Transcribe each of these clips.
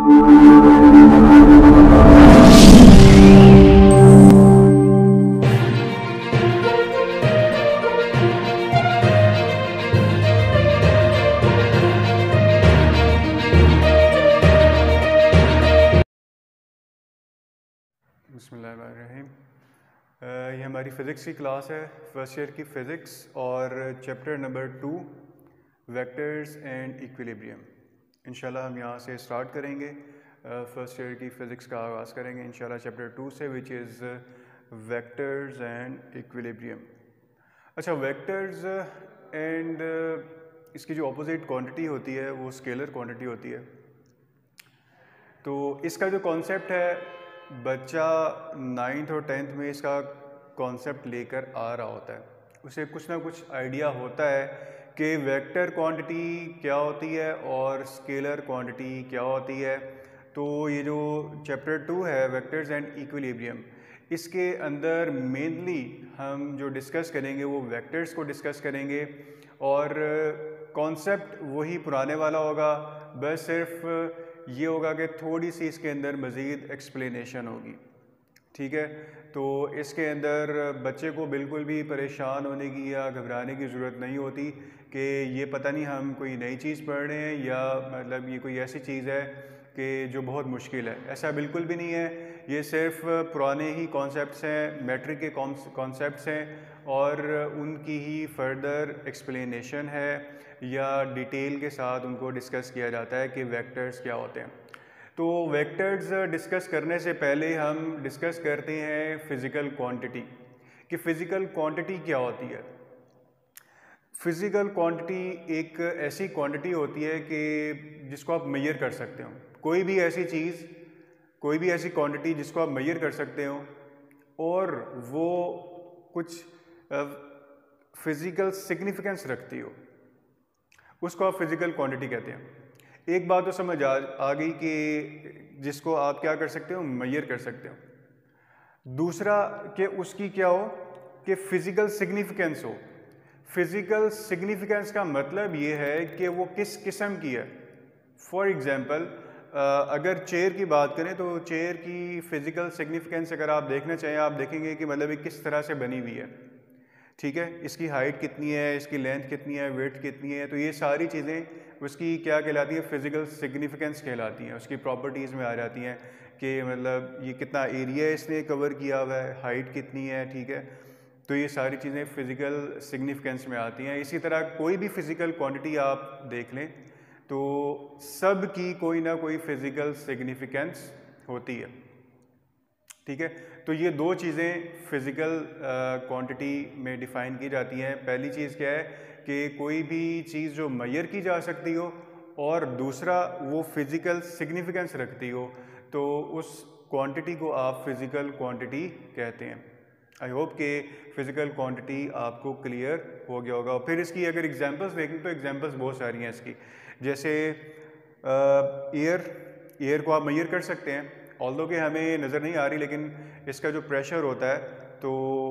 बिस्मिल्लाहिर्रहमानिर्रहीम। ये हमारी फ़िज़िक्स की क्लास है, फर्स्ट ईयर की फ़िज़िक्स, और chapter number 2 vectors and equilibrium. इंशाल्लाह हम यहाँ से स्टार्ट करेंगे, फर्स्ट ईयर की फ़िज़िक्स का आगाज़ करेंगे इंशाल्लाह चैप्टर 2 से, which is vectors and equilibrium. अच्छा, वेक्टर्स एंड इसकी जो अपोजिट क्वांटिटी होती है वो स्केलर क्वांटिटी होती है। तो इसका जो कॉन्सेप्ट है, बच्चा 9th और 10th में इसका कॉन्सेप्ट लेकर आ रहा होता है, उसे कुछ ना कुछ आइडिया होता है कि वेक्टर क्वांटिटी क्या होती है और स्केलर क्वांटिटी क्या होती है। तो ये जो चैप्टर 2 है, वेक्टर्स एंड इक्विलिब्रियम, इसके अंदर मेनली हम जो डिस्कस करेंगे वो वेक्टर्स को डिस्कस करेंगे, और कॉन्सेप्ट वही पुराने वाला होगा, बस सिर्फ ये होगा कि थोड़ी सी इसके अंदर मज़ीद एक्सप्लेनेशन होगी। ठीक है, तो इसके अंदर बच्चे को बिल्कुल भी परेशान होने की या घबराने की ज़रूरत नहीं होती कि ये पता नहीं हम कोई नई चीज़ पढ़ रहे हैं या मतलब ये कोई ऐसी चीज़ है कि जो बहुत मुश्किल है। ऐसा बिल्कुल भी नहीं है, ये सिर्फ पुराने ही कॉन्सेप्ट्स हैं, मैट्रिक के कॉन्सेप्ट्स हैं और उनकी ही फर्दर एक्सप्लेनेशन है या डिटेल के साथ उनको डिस्कस किया जाता है कि वेक्टर्स क्या होते हैं। तो वेक्टर्स डिस्कस करने से पहले हम डिस्कस करते हैं फ़िज़िकल क्वांटिटी, कि फ़िज़िकल क्वांटिटी क्या होती है। फ़िज़िकल क्वांटिटी एक ऐसी क्वांटिटी होती है कि जिसको आप मेजर कर सकते हो, कोई भी ऐसी चीज़, कोई भी ऐसी क्वांटिटी जिसको आप मेजर कर सकते हो और वो कुछ फ़िज़िकल सिग्निफिकेंस रखती हो, उसको आप फ़िज़िकल क्वांटिटी कहते हैं। एक बात तो समझ आ गई कि जिसको आप क्या कर सकते हो, मेजर कर सकते हो। दूसरा कि उसकी क्या हो कि फ़िज़िकल सिग्निफिकेंस हो। फ़िज़िकल सिग्निफिकेंस का मतलब ये है कि वो किस किस्म की है। फॉर एग्ज़ाम्पल, अगर चेयर की बात करें तो चेयर की फ़िज़िकल सिग्निफिकेंस अगर आप देखना चाहें, आप देखेंगे कि मतलब ये किस तरह से बनी हुई है। ठीक है, इसकी हाइट कितनी है, इसकी लेंथ कितनी है, वेट कितनी है, तो ये सारी चीज़ें उसकी क्या कहलाती है, फ़िज़िकल सिग्निफिकेंस कहलाती हैं, उसकी प्रॉपर्टीज़ में आ जाती हैं कि मतलब ये कितना एरिया इसने कवर किया हुआ है, हाइट कितनी है। ठीक है, तो ये सारी चीज़ें फ़िज़िकल सिग्निफिकेंस में आती हैं। इसी तरह कोई भी फ़िज़िकल क्वांटिटी आप देख लें तो सब की कोई ना कोई फ़िज़िकल सिग्निफिकेंस होती है। ठीक है, तो ये दो चीज़ें फ़िज़िकल क्वांटिटी में डिफ़ाइन की जाती हैं। पहली चीज़ क्या है कि कोई भी चीज़ जो मेजर की जा सकती हो और दूसरा वो फ़िज़िकल सिग्निफिकेंस रखती हो, तो उस क्वांटिटी को आप फ़िज़िकल क्वांटिटी कहते हैं। आई होप कि फ़िज़िकल क्वांटिटी आपको क्लियर हो गया होगा। फिर इसकी अगर एग्जांपल्स देखें तो एग्जांपल्स बहुत सारी हैं इसकी, जैसे एयर को आप मेजर कर सकते हैं, ऑल्दो कि हमें नज़र नहीं आ रही, लेकिन इसका जो प्रेशर होता है तो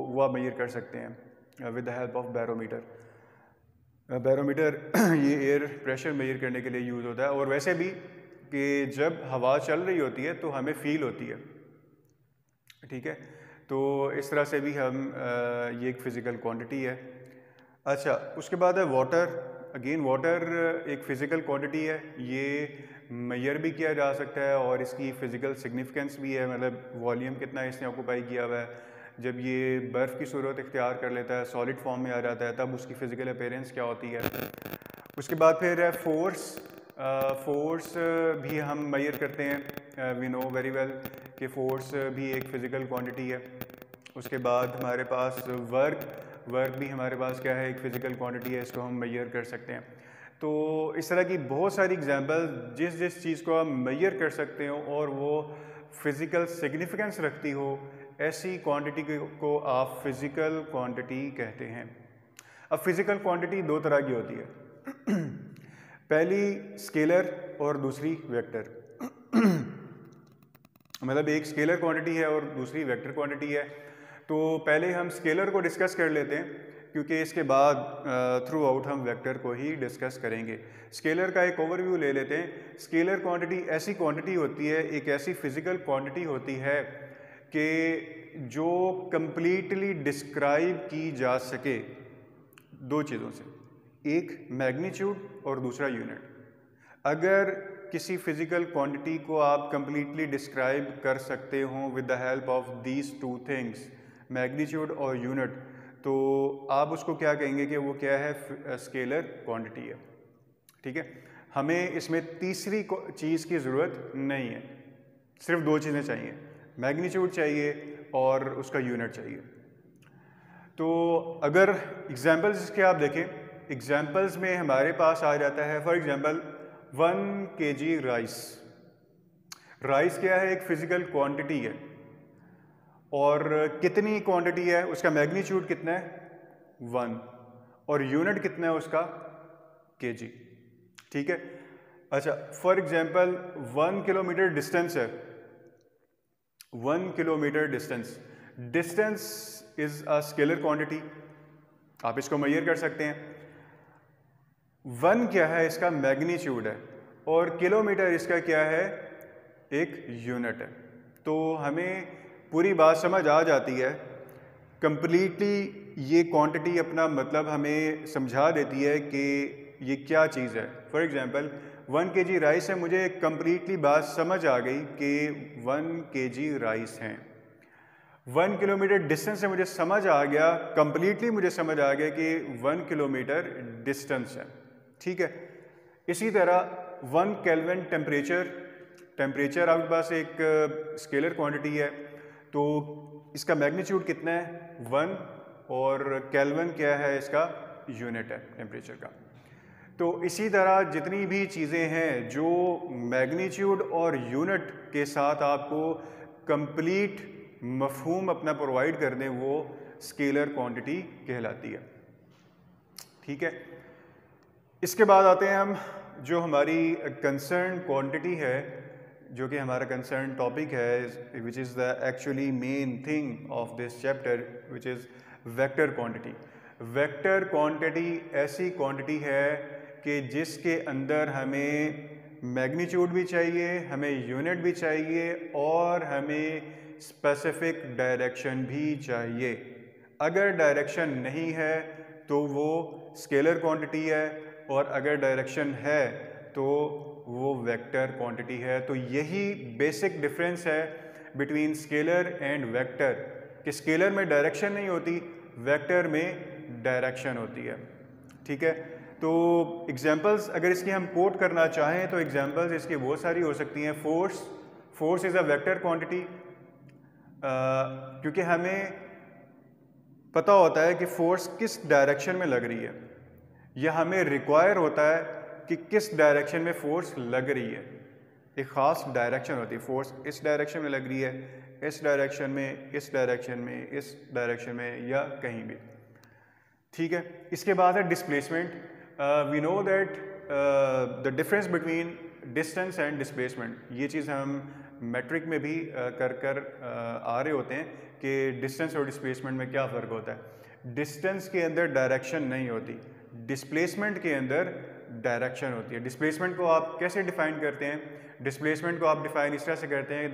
वो आप मेजर कर सकते हैं with the help of barometer. Barometer ये एयर प्रेशर मेजर करने के लिए यूज़ होता है, और वैसे भी कि जब हवा चल रही होती है तो हमें फील होती है। ठीक है, तो इस तरह से भी हम ये एक फ़िज़िकल क्वांटिटी है। अच्छा, उसके बाद है वाटर। अगेन वाटर एक फ़िज़िकल क्वांटिटी है, ये मेजर भी किया जा सकता है और इसकी फ़िज़िकल सिग्निफिकेंस भी है, मतलब वॉल्यूम कितना इसने ऑक्यूपाई किया हुआ है। जब ये बर्फ़ की सूरत इख्तियार कर लेता है, सॉलिड फॉर्म में आ जाता है, तब उसकी फ़िज़िकल अपीयरेंस क्या होती है। उसके बाद फिर है फोर्स। फोर्स भी हम मेजर करते हैं, वी नो वेरी वेल कि फ़ोर्स भी एक फ़िज़िकल क्वांटिटी है। उसके बाद हमारे पास वर्क भी हमारे पास क्या है, एक फ़िज़िकल क्वांटिटी है, इसको हम मेजर कर सकते हैं। तो इस तरह की बहुत सारी एग्जांपल, जिस चीज़ को आप मेजर कर सकते हो और वो फ़िज़िकल सिग्निफिकेंस रखती हो, ऐसी क्वांटिटी को आप फ़िज़िकल क्वांटिटी कहते हैं। अब फ़िज़िकल क्वांटिटी दो तरह की होती है, पहली स्केलर और दूसरी वेक्टर। मतलब एक स्केलर क्वांटिटी है और दूसरी वेक्टर क्वांटिटी है। तो पहले हम स्केलर को डिस्कस कर लेते हैं क्योंकि इसके बाद थ्रू आउट हम वेक्टर को ही डिस्कस करेंगे। स्केलर का एक ओवरव्यू ले लेते हैं। स्केलर क्वांटिटी ऐसी क्वांटिटी होती है, एक ऐसी फिजिकल क्वांटिटी होती है कि जो कंप्लीटली डिस्क्राइब की जा सके दो चीज़ों से, एक मैग्नीट्यूड और दूसरा यूनिट। अगर किसी फिजिकल क्वांटिटी को आप कंप्लीटली डिस्क्राइब कर सकते हो with the help of these two things, magnitude और यूनिट, तो आप उसको क्या कहेंगे कि वो क्या है, स्केलर क्वांटिटी है। ठीक है, हमें इसमें तीसरी चीज़ की ज़रूरत नहीं है, सिर्फ दो चीज़ें चाहिए, मैग्नीट्यूड चाहिए और उसका यूनिट चाहिए। तो अगर एग्जांपल्स इसके आप देखें, एग्जांपल्स में हमारे पास आ जाता है for example 1 kg rice. Rice क्या है, एक फिजिकल क्वांटिटी है, और कितनी क्वांटिटी है, उसका मैग्नीट्यूड कितना है 1, और यूनिट कितना है उसका kg। ठीक है, अच्छा फॉर एग्जांपल 1 किलोमीटर डिस्टेंस है, 1 kilometre distance, distance is a scalar quantity, आप इसको मेजर कर सकते हैं। 1 क्या है, इसका मैग्नीट्यूड है, और किलोमीटर इसका क्या है, एक यूनिट है। तो हमें पूरी बात समझ आ जाती है, कंप्लीटली ये क्वांटिटी अपना मतलब हमें समझा देती है कि ये क्या चीज़ है। फॉर एग्जांपल 1 kg राइस है, मुझे कंप्लीटली बात समझ आ गई कि 1 kg राइस हैं। 1 किलोमीटर डिस्टेंस से मुझे समझ आ गया, कंप्लीटली मुझे समझ आ गया कि 1 किलोमीटर डिस्टेंस है। ठीक है, इसी तरह 1 केल्विन टेम्परेचर, टेम्परेचर आपके पास एक स्केलर क्वांटिटी है, तो इसका मैग्नीट्यूड कितना है 1, और केल्विन क्या है, इसका यूनिट है टेम्परेचर का। तो इसी तरह जितनी भी चीज़ें हैं जो मैग्नीट्यूड और यूनिट के साथ आपको कंप्लीट मफहूम अपना प्रोवाइड कर दें, वो स्केलर क्वांटिटी कहलाती है। ठीक है, इसके बाद आते हैं हम जो हमारी कंसर्न क्वांटिटी है, जो कि हमारा कंसर्न टॉपिक है, which is the actually main thing of this chapter, which is vector quantity. Vector quantity ऐसी क्वांटिटी है कि जिसके अंदर हमें मैग्नीट्यूड भी चाहिए, हमें यूनिट भी चाहिए, और हमें स्पेसिफिक डायरेक्शन भी चाहिए। अगर डायरेक्शन नहीं है तो वो स्केलर क्वांटिटी है, और अगर डायरेक्शन है तो वो वेक्टर क्वांटिटी है। तो यही बेसिक डिफरेंस है बिटवीन स्केलर एंड वेक्टर, कि स्केलर में डायरेक्शन नहीं होती, वेक्टर में डायरेक्शन होती है। ठीक है, तो एग्जांपल्स अगर इसकी हम कोट करना चाहें तो एग्जांपल्स इसकी बहुत सारी हो सकती हैं। Force is a vector quantity, क्योंकि हमें पता होता है कि फोर्स किस डायरेक्शन में लग रही है, या हमें रिक्वायर होता है कि किस डायरेक्शन में फोर्स लग रही है। एक ख़ास डायरेक्शन होती है, फोर्स इस डायरेक्शन में लग रही है, इस डायरेक्शन में, इस डायरेक्शन में, इस डायरेक्शन में, या कहीं भी। ठीक है, इसके बाद है displacement. We know that the difference between distance and displacement, ये चीज़ हम मैट्रिक में भी कर आ रहे होते हैं कि डिस्टेंस और डिस्प्लेसमेंट में क्या फ़र्क होता है। डिस्टेंस के अंदर डायरेक्शन नहीं होती, डिस्प्लेसमेंट के अंदर डायरेक्शन होती है। डिस्प्लेसमेंट को आप कैसे डिफाइन करते हैं? डिस्प्लेसमेंट को आप डिफाइन इस तरह से करते हैं,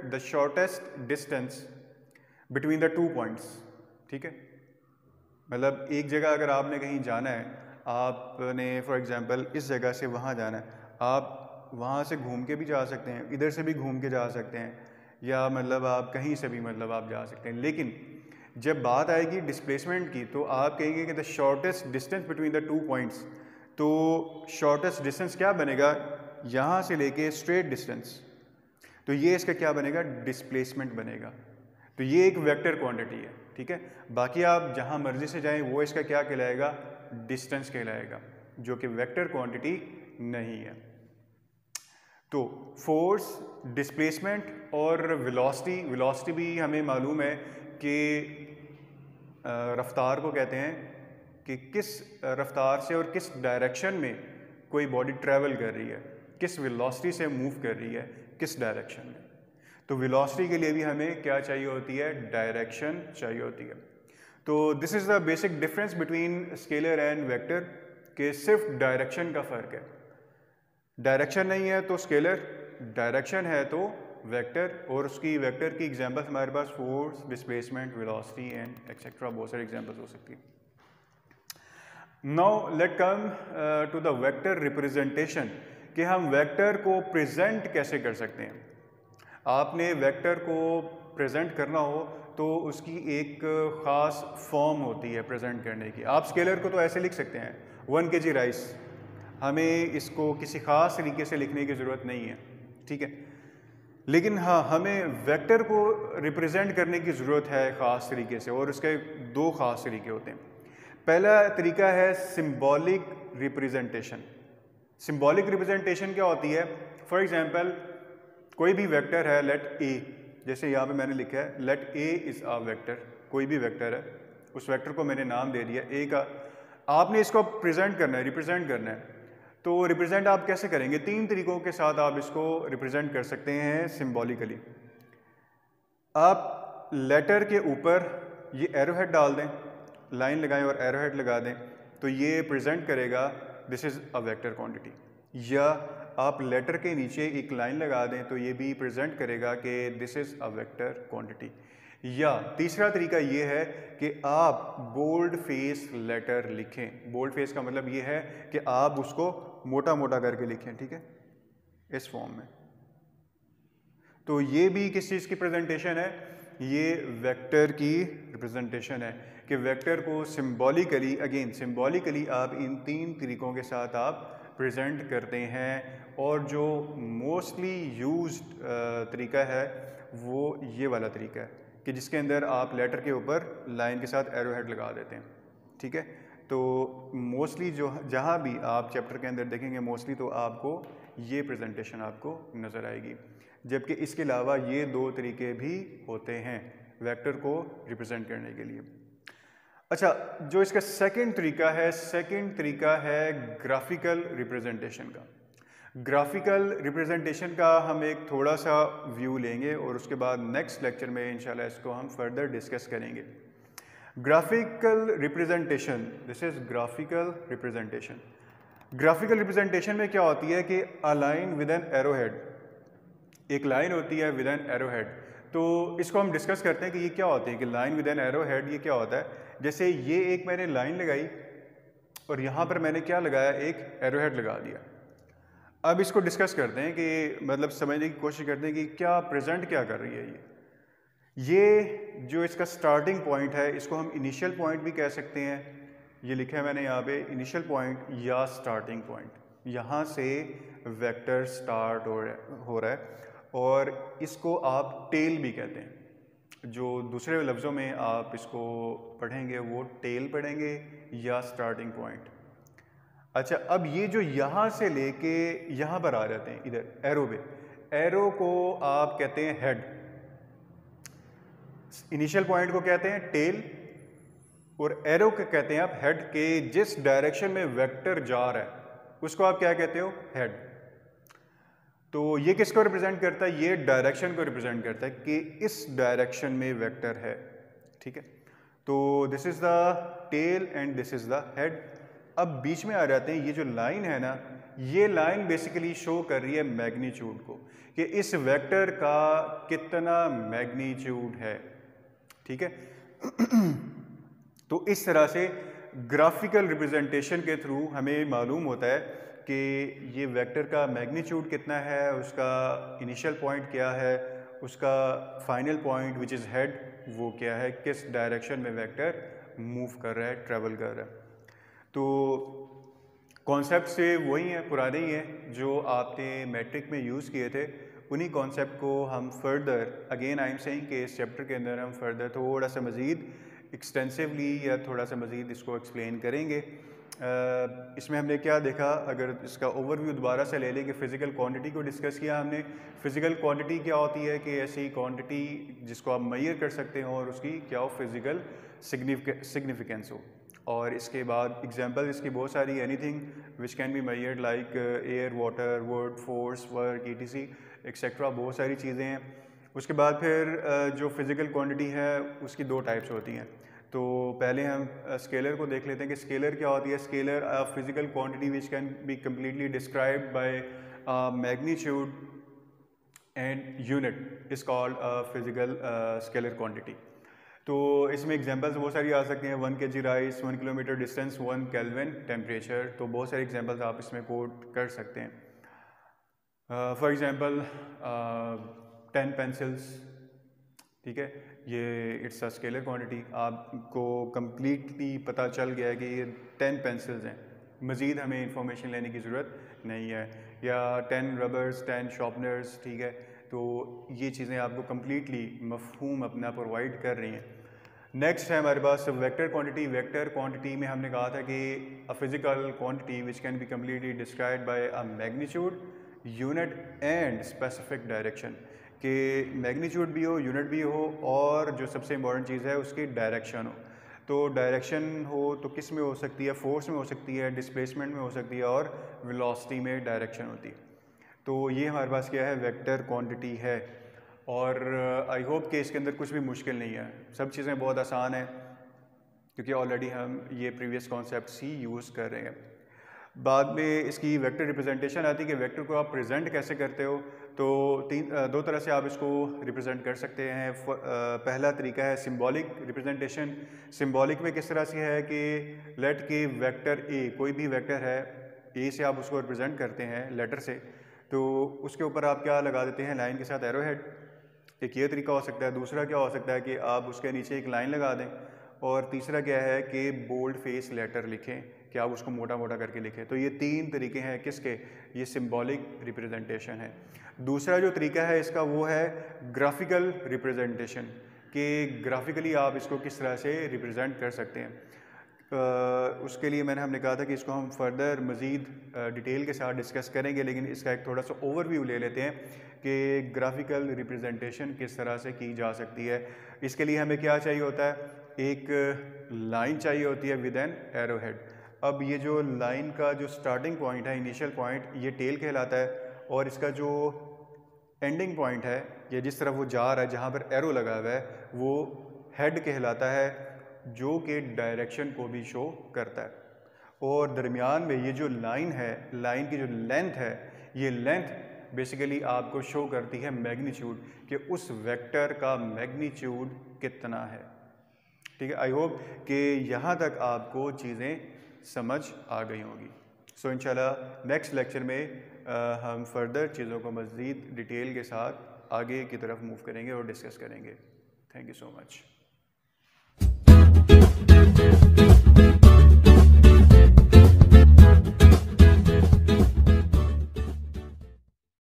the shortest distance between the 2 points. ठीक है, मतलब एक जगह अगर आपने कहीं जाना है, आपने फॉर एग्जांपल इस जगह से वहाँ जाना है, आप वहाँ से घूम के भी जा सकते हैं, इधर से भी घूम के जा सकते हैं, या मतलब आप कहीं से भी मतलब आप जा सकते हैं। लेकिन जब बात आएगी डिस्प्लेसमेंट की तो आप कहेंगे कि the shortest distance between the 2 points. तो शॉर्टेस्ट डिस्टेंस क्या बनेगा, यहाँ से लेके स्ट्रेट डिस्टेंस, तो ये इसका क्या बनेगा, डिस्प्लेसमेंट बनेगा। तो ये एक वेक्टर क्वांटिटी है। ठीक है, बाकी आप जहाँ मर्जी से जाएं वो इसका क्या कहलाएगा, डिस्टेंस कहलाएगा, जो कि वेक्टर क्वांटिटी नहीं है। तो फोर्स, डिस्प्लेसमेंट और वेलोसिटी भी हमें मालूम है कि रफ्तार को कहते हैं कि किस रफ्तार से और किस डायरेक्शन में कोई बॉडी ट्रैवल कर रही है, किस वेलोसिटी से मूव कर रही है, किस डायरेक्शन में। तो वेलोसिटी के लिए भी हमें क्या चाहिए होती है, डायरेक्शन चाहिए होती है। तो this is the basic difference between scalar and vector, के सिर्फ डायरेक्शन का फ़र्क है। डायरेक्शन नहीं है तो स्केलर, डायरेक्शन है तो वेक्टर, और उसकी वेक्टर की एग्जांपल्स हमारे पास force, displacement, velocity and etcetera, बहुत सारी एग्जांपल्स हो सकती है। Now let come to the vector representation, कि हम वेक्टर को प्रेजेंट कैसे कर सकते हैं। आपने वेक्टर को प्रेजेंट करना हो तो उसकी एक ख़ास फॉर्म होती है प्रेजेंट करने की। आप स्केलर को तो ऐसे लिख सकते हैं 1 kg राइस, हमें इसको किसी ख़ास तरीके से लिखने की ज़रूरत नहीं है, ठीक है। लेकिन हाँ, हमें वेक्टर को रिप्रेजेंट करने की ज़रूरत है ख़ास तरीके से, और उसके दो ख़ास तरीके होते हैं। पहला तरीका है सिंबॉलिक रिप्रेजेंटेशन। सिंबॉलिक रिप्रेजेंटेशन क्या होती है? फॉर एग्जांपल कोई भी वेक्टर है, लेट ए, जैसे यहाँ पे मैंने लिखा है let A is a vector, कोई भी वेक्टर है, उस वेक्टर को मैंने नाम दे दिया ए का। आपने इसको प्रेजेंट करना है, रिप्रेजेंट करना है, तो रिप्रेजेंट आप कैसे करेंगे? 3 तरीकों के साथ आप इसको रिप्रेजेंट कर सकते हैं सिंबॉलिकली। आप लेटर के ऊपर ये एरोहेड डाल दें, लाइन लगाएं और एरोहेड लगा दें, तो ये प्रेजेंट करेगा this is a vector quantity. या आप लेटर के नीचे एक लाइन लगा दें तो ये भी प्रेजेंट करेगा कि this is a vector quantity. या तीसरा तरीका ये है कि आप बोल्ड फेस लेटर लिखें। बोल्ड फेस का मतलब ये है कि आप उसको मोटा मोटा करके लिखें, ठीक है, इस फॉर्म में। तो ये भी किस चीज़ की प्रेजेंटेशन है? ये वेक्टर की रिप्रेजेंटेशन है कि वेक्टर को सिंबॉलिकली, अगेन सिंबॉलिकली आप इन 3 तरीकों के साथ आप प्रेजेंट करते हैं। और जो मोस्टली यूज्ड तरीका है वो ये वाला तरीका है कि जिसके अंदर आप लेटर के ऊपर लाइन के साथ एरोहेड लगा देते हैं, ठीक है। तो मोस्टली जो जहाँ भी आप चैप्टर के अंदर देखेंगे मोस्टली तो आपको ये प्रेजेंटेशन आपको नज़र आएगी। जबकि इसके अलावा ये 2 तरीके भी होते हैं वेक्टर को रिप्रेजेंट करने के लिए। अच्छा, जो इसका सेकंड तरीका है ग्राफिकल रिप्रेजेंटेशन का। ग्राफिकल रिप्रेजेंटेशन का हम एक थोड़ा सा व्यू लेंगे और उसके बाद नेक्स्ट लेक्चर में इंशाल्लाह इसको हम फर्दर डिस्कस करेंगे। Graphical representation, this is graphical representation. Graphical representation में क्या होती है कि a line with an arrowhead, एक लाइन होती है विद एन एरोहेड। तो इसको हम डिस्कस करते हैं कि ये क्या होते हैं कि लाइन विद एन एरोहेड ये क्या होता है। जैसे ये एक मैंने लाइन लगाई और यहाँ पर मैंने क्या लगाया, एक एरोहेड लगा दिया। अब इसको डिस्कस करते हैं कि मतलब समझने की कोशिश करते हैं कि क्या प्रेजेंट क्या कर रही है ये जो इसका स्टार्टिंग पॉइंट है इसको हम इनिशियल पॉइंट भी कह सकते हैं। ये लिखा है मैंने यहाँ पे इनिशियल पॉइंट या स्टार्टिंग पॉइंट, यहाँ से वेक्टर स्टार्ट हो रहा है और इसको आप टेल भी कहते हैं। जो दूसरे लफ्ज़ों में आप इसको पढ़ेंगे वो टेल पढ़ेंगे या स्टार्टिंग पॉइंट। अच्छा, अब ये जो यहाँ से लेके यहाँ पर आ जाते हैं इधर एरो पे, एरो को आप कहते हैं हेड, इनिशियल पॉइंट को कहते हैं टेल और एरो को कहते हैं आप हेड। के जिस डायरेक्शन में वेक्टर जा रहा है उसको आप क्या कहते हो, हेड। तो ये किसको रिप्रेजेंट करता है, ये डायरेक्शन को रिप्रेजेंट करता है कि इस डायरेक्शन में वेक्टर है, ठीक है। तो this is the tail and this is the head. अब बीच में आ जाते हैं, ये जो लाइन है ना, ये लाइन बेसिकली शो कर रही है मैग्नीट्यूड को, कि इस वेक्टर का कितना मैग्नीट्यूड है, ठीक है। तो इस तरह से ग्राफिकल रिप्रेजेंटेशन के थ्रू हमें मालूम होता है कि ये वेक्टर का मैग्नीट्यूड कितना है, उसका इनिशियल पॉइंट क्या है, उसका final point which is head वो क्या है, किस डायरेक्शन में वेक्टर मूव कर रहा है, ट्रेवल कर रहा है। तो कॉन्सेप्ट से वही हैं, पुराने ही हैं जो आपने मैट्रिक में यूज़ किए थे। उन्हीं कॉन्सेप्ट को हम further again I am saying कि इस चैप्टर के अंदर हम फर्दर थोड़ा सा मज़ीद एक्सटेंसिवली या थोड़ा सा मज़ीद इसको एक्सप्लेन करेंगे। इसमें हमने क्या देखा, अगर इसका ओवरव्यू दोबारा से ले लें कि फ़िज़िकल क्वांटिटी को डिस्कस किया हमने। फ़िज़िकल क्वांटिटी क्या होती है कि ऐसी क्वांटिटी जिसको आप मेजर कर सकते हो और उसकी क्या हो, फिज़िकल सिग्निफिकेंस हो। और इसके बाद एग्जांपल इसकी बहुत सारी, anything which can be measured like air, water, would, force, work, ETC etcetera, बहुत सारी चीज़ें हैं। उसके बाद फिर जो फिज़िकल क्वांटिटी है उसकी 2 टाइप्स होती हैं। तो पहले हम स्केलर को देख लेते हैं कि स्केलर क्या होती है। Scalar physical quantity which can be completely described by magnitude and unit is called physical scalar quantity. तो इसमें एग्जांपल्स बहुत सारी आ सकती हैं, 1 kg rice, 1 kilometre distance, 1 kelvin temperature. तो बहुत सारे एग्जांपल्स आप इसमें कोट कर सकते हैं। फॉर एग्जांपल 10 पेंसिल्स, ठीक है, ये इट्स अ स्केलर क्वांटिटी। आपको कम्प्लीटली पता चल गया है कि ये 10 पेंसिल्स हैं, मज़ीद हमें इंफॉर्मेशन लेने की ज़रूरत नहीं है। या 10 रबर्स, 10 शार्पनर्स, ठीक है, तो ये चीज़ें आपको कम्प्लीटली मफहूम अपना प्रोवाइड कर रही हैं। नेक्स्ट है हमारे पास वेक्टर क्वांटिटी। वेक्टर क्वांटिटी में हमने कहा था कि a physical quantity which can be completely described bye a magnitude, unit and specific direction. कि मैग्नीट्यूड भी हो, यूनिट भी हो, और जो सबसे इम्पॉर्टेंट चीज़ है उसकी डायरेक्शन हो। तो डायरेक्शन हो तो किस में हो सकती है, फोर्स में हो सकती है, डिस्प्लेसमेंट में हो सकती है, और वेलोसिटी में डायरेक्शन होती है। तो ये हमारे पास क्या है, वेक्टर क्वांटिटी है। और आई होप कि इसके अंदर कुछ भी मुश्किल नहीं है, सब चीज़ें बहुत आसान हैं क्योंकि ऑलरेडी हम ये प्रीवियस कॉन्सेप्ट्स ही यूज़ कर रहे हैं। बाद में इसकी वेक्टर रिप्रेजेंटेशन आती है कि वेक्टर को आप प्रेजेंट कैसे करते हो। तो दो तरह से आप इसको रिप्रेजेंट कर सकते हैं। पहला तरीका है सिंबॉलिक रिप्रेजेंटेशन। सिंबॉलिक में किस तरह से है कि लेट के वेक्टर ए, कोई भी वेक्टर है, ए से आप उसको रिप्रेजेंट करते हैं लेटर से, तो उसके ऊपर आप क्या लगा देते हैं, लाइन के साथ एरो हेड। एक ये तरीका हो सकता है। दूसरा क्या हो सकता है कि आप उसके नीचे एक लाइन लगा दें। और तीसरा क्या है कि बोल्ड फेस लेटर लिखें, कि आप उसको मोटा मोटा करके लिखें। तो ये 3 तरीके हैं किसके, ये सिंबॉलिक रिप्रेजेंटेशन है। दूसरा जो तरीका है इसका वो है ग्राफिकल रिप्रेजेंटेशन, कि ग्राफिकली आप इसको किस तरह से रिप्रेजेंट कर सकते हैं। उसके लिए हमने कहा था कि इसको हम फर्दर मज़ीद डिटेल के साथ डिस्कस करेंगे, लेकिन इसका एक थोड़ा सा ओवरव्यू ले लेते हैं कि ग्राफिकल रिप्रेजेंटेशन किस तरह से की जा सकती है। इसके लिए हमें क्या चाहिए होता है, एक लाइन चाहिए होती है विद एन एरो हेड। अब ये जो लाइन का जो स्टार्टिंग पॉइंट है, इनिशियल पॉइंट, ये टेल कहलाता है, और इसका जो एंडिंग पॉइंट है, ये जिस तरफ वो जा रहा है, जहाँ पर एरो लगा हुआ है, वो हेड कहलाता है, जो कि डायरेक्शन को भी शो करता है। और दरमियान में ये जो लाइन है, लाइन की जो लेंथ है, ये लेंथ बेसिकली आपको शो करती है मैग्नीट्यूड, कि उस वेक्टर का मैग्नीट्यूड कितना है। ठीक है, आई होप कि यहाँ तक आपको चीज़ें समझ आ गई होंगी। सो इंशाल्लाह नेक्स्ट लेक्चर में हम फर्दर चीज़ों को मज़ीद डिटेल के साथ आगे की तरफ मूव करेंगे और डिस्कस करेंगे। Thank you so much.